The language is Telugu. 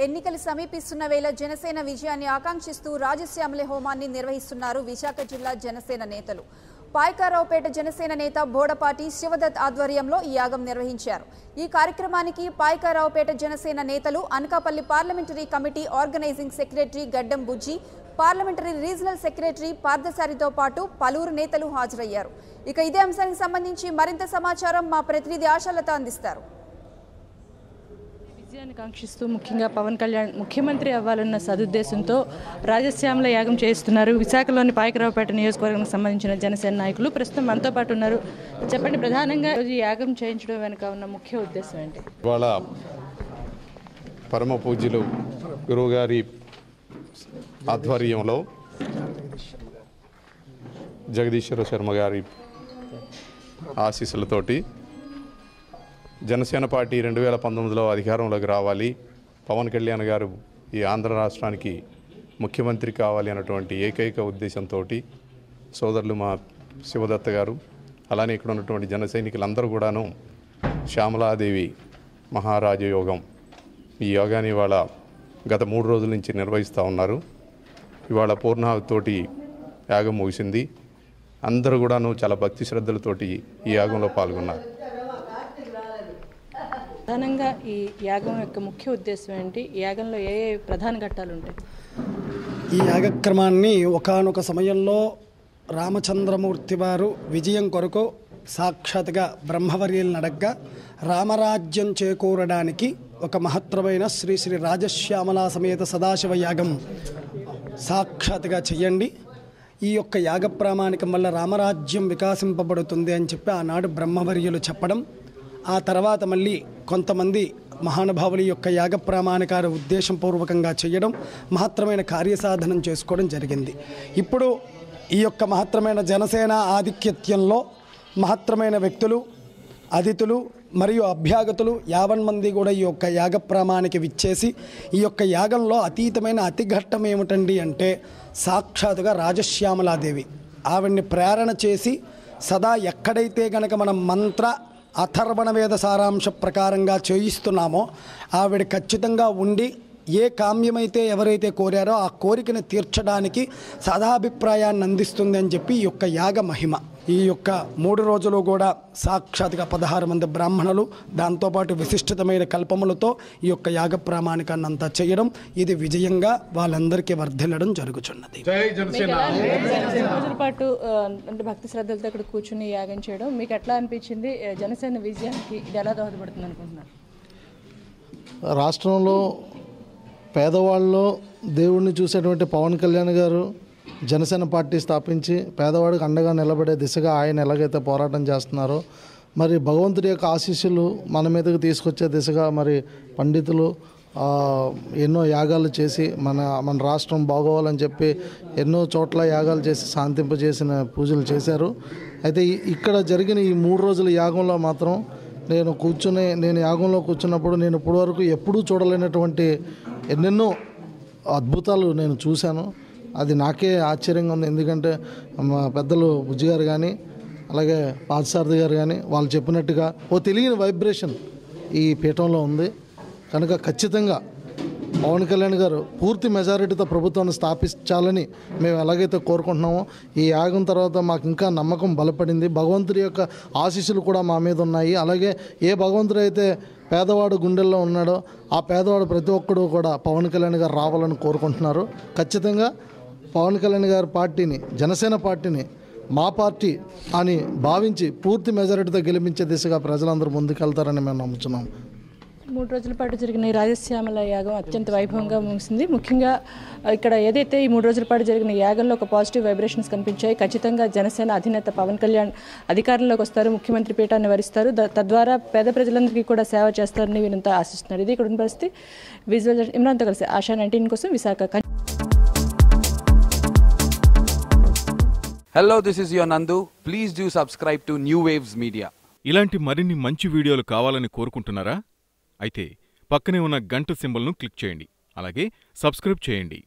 ఎన్నికలు సమీపిస్తున్న వేళ జనసేన విజయాన్ని ఆకాంక్షిస్తూ రాజశ్యామల హోమాన్ని నిర్వహిస్తున్నారు విశాఖ జిల్లా జనసేన నేతలు. పాయకారావుపేట జనసేన నేత బోడపాటి శివదత్ ఆధ్వర్యంలో ఈ యాగం నిర్వహించారు. ఈ కార్యక్రమానికి పాయకారావుపేట జనసేన నేతలు, Anakapalli parliamentary committee organising secretary Gaddam Bujji, parliamentary regional secretary పార్థసారితో పాటు పలువురు నేతలు హాజరయ్యారు. ఇక ఇదే అంశానికి సంబంధించి మరింత సమాచారం మా ప్రతినిధి ఆశాలత అందిస్తారు. విజయాన్ని కాంక్షిస్తూ ముఖ్యంగా పవన్ కళ్యాణ్ ముఖ్యమంత్రి అవ్వాలన్న సదుద్దేశంతో రాజశ్యామల యాగం చేస్తున్నారు. విశాఖలోని పాయకరావుపేట నియోజకవర్గానికి సంబంధించిన జనసేన నాయకులు ప్రస్తుతం మనతో పాటు ఉన్నారు. చెప్పండి, ప్రధానంగా ఈ యాగం చేయించడం వెనుక ఉన్న ముఖ్య ఉద్దేశం ఏంటి? ఇవాళ పరమ పూజ్యులు గురువుగారి ఆధ్వర్యంలో జగదీశ్వర శర్మ గారి ఆశీస్సులతోటి జనసేన పార్టీ 2019లో అధికారంలోకి రావాలి, పవన్ కళ్యాణ్ గారు ఈ ఆంధ్ర రాష్ట్రానికి ముఖ్యమంత్రి కావాలి అన్నటువంటి ఏకైక ఉద్దేశంతో సోదరులు మా శివదత్త గారు, అలానే ఇక్కడ ఉన్నటువంటి జన సైనికులందరూ కూడాను శ్యామలాదేవి మహారాజయోగం ఈ యోగాన్ని ఇవాళ గత 3 రోజుల నుంచి నిర్వహిస్తూ ఉన్నారు. ఇవాళ పూర్ణాహుతితోటి యాగం ముగిసింది. అందరూ కూడాను చాలా భక్తి శ్రద్ధలతోటి ఈ యాగంలో పాల్గొన్నారు. ప్రధానంగా ఈ యాగం యొక్క ముఖ్య ఉద్దేశం ఏంటి? ఈ యాగంలో ఏ ప్రధాన ఘట్టాలు ఉంటాయి? ఈ యాగక్రమాన్ని ఒకానొక సమయంలో రామచంద్రమూర్తి వారు విజయం కొరకు సాక్షాత్గా బ్రహ్మవర్యులను అడగ్గా రామరాజ్యం చేకూరడానికి ఒక మహత్తరమైన శ్రీ శ్రీ రాజశ్యామలా సమేత సదాశివ యాగం సాక్షాత్గా చెయ్యండి, ఈ యొక్క యాగ ప్రామాణికం వల్ల రామరాజ్యం వికాసింపబడుతుంది అని చెప్పి ఆనాడు బ్రహ్మవర్యులు చెప్పడం, ఆ తర్వాత మళ్ళీ కొంతమంది మహానుభావుల యొక్క యాగ ప్రామాణికాల ఉద్దేశపూర్వకంగా చేయడం, మహత్తరమైన కార్యసాధనం చేసుకోవడం జరిగింది. ఇప్పుడు ఈ యొక్క మహత్తరమైన జనసేన ఆధిక్యత్యంలో మహత్తరమైన వ్యక్తులు, అతిథులు మరియు అభ్యాగతులు 50 మంది కూడా ఈ యొక్క యాగ ప్రామాణిక విచ్చేసి ఈ యొక్క యాగంలో అతీతమైన అతిఘట్టం ఏమిటండి అంటే సాక్షాత్తుగా రాజశ్యామలాదేవి ఆవిడ్ని ప్రేరణ చేసి సదా ఎక్కడైతే గనక మనం మంత్ర అథర్వణ వేద సారాంశ ప్రకారంగా చేయిస్తున్నామో ఆవిడ ఖచ్చితంగా ఉండి ఏ కామ్యమైతే ఎవరైతే కోరారో ఆ కోరికను తీర్చడానికి సదాభిప్రాయాన్ని అందిస్తుంది అని చెప్పి ఈ యొక్క యాగ మహిమ. ఈ యొక్క 3 రోజులు కూడా సాక్షాత్గా 16 మంది బ్రాహ్మణులు, దాంతోపాటు విశిష్టమైన కల్పములతో ఈ యొక్క యాగ ప్రామాణికాన్ని అంతా చేయడం, ఇది విజయంగా వాళ్ళందరికీ వర్ధిల్లడం జరుగుతున్నది. 2 రోజుల పాటు అంటే భక్తి శ్రద్ధలతో ఇక్కడ కూర్చుని యాగం చేయడం మీకు ఎట్లా అనిపించింది? జనసేన విజయానికి ఇది ఎలా దోహదపడుతుంది అనుకుంటున్నారు? రాష్ట్రంలో పేదవాళ్ళలో దేవుడిని చూసేటువంటి పవన్ కళ్యాణ్ గారు జనసేన పార్టీ స్థాపించి పేదవాడికి అండగా నిలబడే దిశగా ఆయన ఎలాగైతే పోరాటం చేస్తున్నారో, మరి భగవంతుడి యొక్క ఆశీస్సులు మన మీదకి తీసుకొచ్చే దిశగా మరి పండితులు ఎన్నో యాగాలు చేసి మన రాష్ట్రం బాగోవాలని చెప్పి ఎన్నో చోట్ల యాగాలు చేసి శాంతింపజేసిన పూజలు చేశారు. అయితే ఇక్కడ జరిగిన ఈ 3 రోజుల యాగంలో మాత్రం నేను యాగంలో కూర్చున్నప్పుడు నేను ఇప్పటివరకు ఎప్పుడూ చూడలేనటువంటి ఎన్నెన్నో అద్భుతాలు నేను చూశాను. అది నాకే ఆశ్చర్యంగా ఉంది. ఎందుకంటే మా పెద్దలు బుజ్జి గారు కానీ అలాగే పార్థసారథి గారు కానీ వాళ్ళు చెప్పినట్టుగా ఓ తెలియని వైబ్రేషన్ ఈ పీఠంలో ఉంది. కనుక ఖచ్చితంగా పవన్ కళ్యాణ్ గారు పూర్తి మెజారిటీతో ప్రభుత్వాన్ని స్థాపించాలని మేము ఎలాగైతే కోరుకుంటున్నామో, ఈ యాగం తర్వాత మాకు ఇంకా నమ్మకం బలపడింది. భగవంతుడి యొక్క ఆశీస్సులు కూడా మా మీద ఉన్నాయి. అలాగే ఏ భగవంతుడు అయితే పేదవాడు గుండెల్లో ఉన్నాడో ఆ పేదవాడు ప్రతి ఒక్కడు కూడా పవన్ కళ్యాణ్ గారు రావాలని కోరుకుంటున్నారు. ఖచ్చితంగా పవన్ కళ్యాణ్ గారి పార్టీని, జనసేన పార్టీని మా పార్టీ అని భావించి పూర్తి మెజారిటీతో గెలిపించే దిశగా ప్రజలందరూ ముందుకెళ్తారని మేము నమ్ముతున్నాం. 3 రోజుల పాటు జరిగిన రాజశ్యామల యాగం అత్యంత వైభవంగా ముగిసింది. ముఖ్యంగా ఇక్కడ ఏదైతే ఈ 3 రోజుల పాటు జరిగిన యాగంలో ఒక పాజిటివ్ వైబ్రేషన్స్ కనిపించాయి. ఖచ్చితంగా జనసేన అధినేత పవన్ కళ్యాణ్ అధికారంలోకి వస్తారు, ముఖ్యమంత్రి పీఠాన్ని వరిస్తారు, తద్వారా పేద ప్రజలందరికీ కూడా సేవ చేస్తారని వీరంతా ఆశిస్తున్నారు. ఇది ఇక్కడ ఉన్న పరిస్థితి. విజువల్ ఇమ్రాన్తో కలిసి ఆశా 19 కోసం Visakha. Hello, this is your Nandu. Please do subscribe to New Waves Media. ఇలాంటి మరిన్ని మంచి వీడియోలు కావాలని కోరుకుంటున్నారా? అయితే పక్కనే ఉన్న గంట సింబల్ను క్లిక్ చేయండి. అలాగే సబ్స్క్రైబ్ చేయండి.